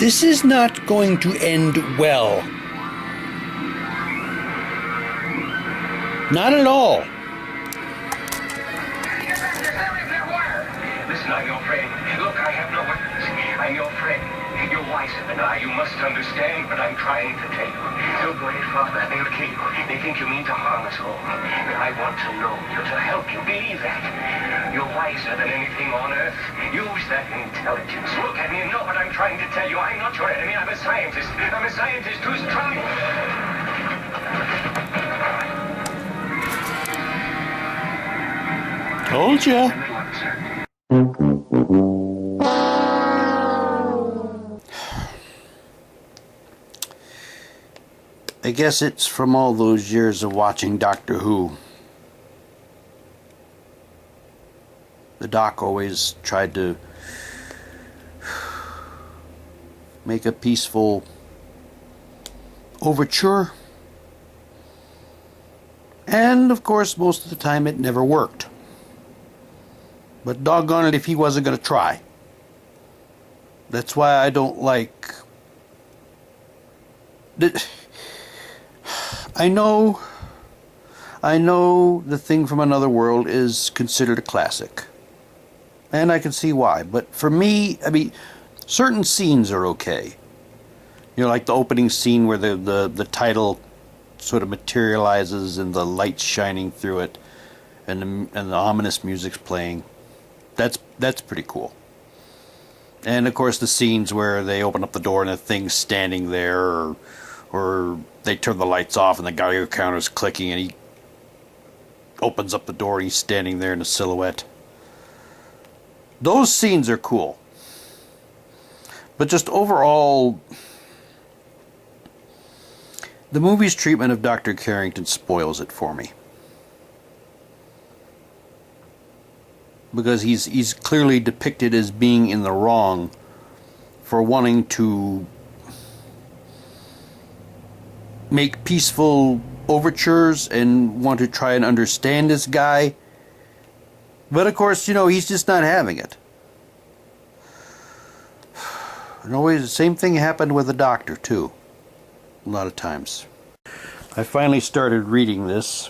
This is not going to end well. Not at all. Listen, I'm your friend. Look, I have no weapons. I'm your friend. You're wiser than I. You must understand what I'm trying to tell you. Don't go any farther. They'll kill you. They think you mean to harm us all. I want to know you, to help you. Believe that. You're wiser than anything on Earth. Use that intelligence. Look at me and know what I'm trying to tell you. I'm not your enemy. I'm a scientist. I'm a scientist who's trying. Told ya. I guess it's from all those years of watching Doctor Who. The Doc always tried to make a peaceful overture. And, of course, most of the time it never worked. But doggone it if he wasn't going to try. That's why I don't like... I know The Thing from Another World is considered a classic. And I can see why. But for me, I mean, certain scenes are okay. You know, like the opening scene where the title sort of materializes and the light's shining through it and the ominous music's playing. That's pretty cool. And of course the scenes where they open up the door and the thing's standing there, or they turn the lights off and the Geiger counter's clicking and he opens up the door and he's standing there in a silhouette. Those scenes are cool. But just overall, the movie's treatment of Dr. Carrington spoils it for me. Because he's clearly depicted as being in the wrong for wanting to make peaceful overtures and want to try and understand this guy. But of course, you know, he's just not having it. And always the same thing happened with the Doctor too. A lot of times. I finally started reading this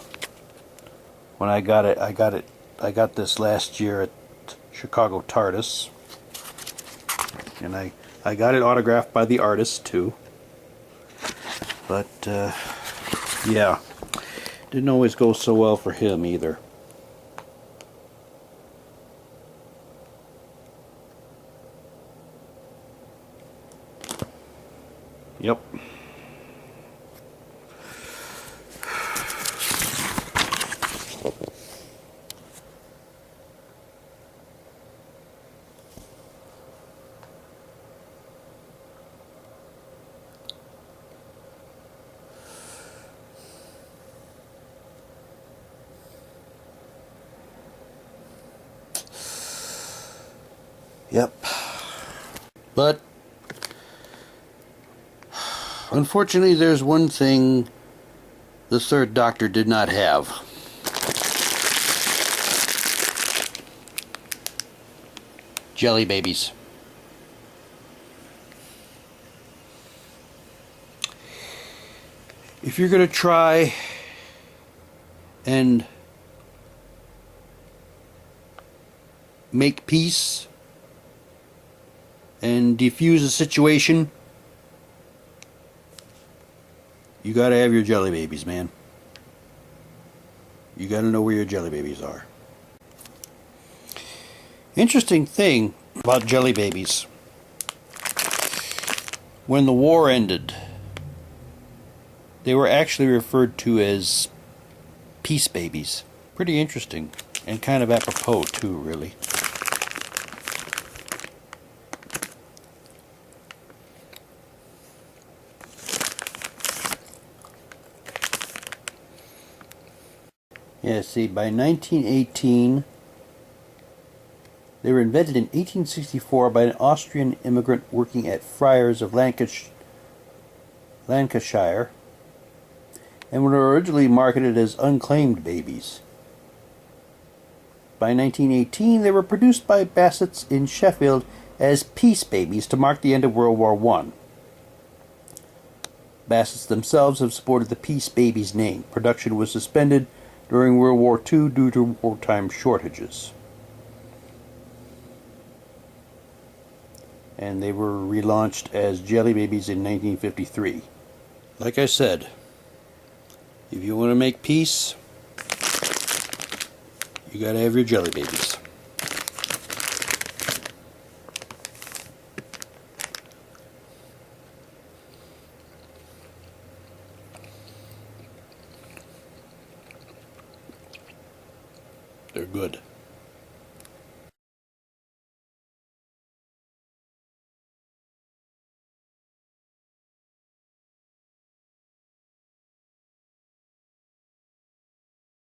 when I got it. I got this last year at Chicago TARDIS, and I got it autographed by the artist too. But yeah, didn't always go so well for him either. Yep. Yep. But unfortunately, there's one thing the Third Doctor did not have. Jelly babies. If you're going to try and make peace and defuse a situation, you gotta have your jelly babies, man. You gotta know where your jelly babies are. Interesting thing about jelly babies. When the war ended, they were actually referred to as peace babies. Pretty interesting, and kind of apropos too, really. Yeah, see, by 1918, they were invented in 1864 by an Austrian immigrant working at Friars of Lancashire, and were originally marketed as unclaimed babies. By 1918, they were produced by Bassett's in Sheffield as peace babies to mark the end of World War I. Bassett's themselves have supported the Peace Babies name. Production was suspended during World War II due to wartime shortages. And they were relaunched as Jelly Babies in 1953. Like I said, if you want to make peace, you gotta have your Jelly Babies. They're good.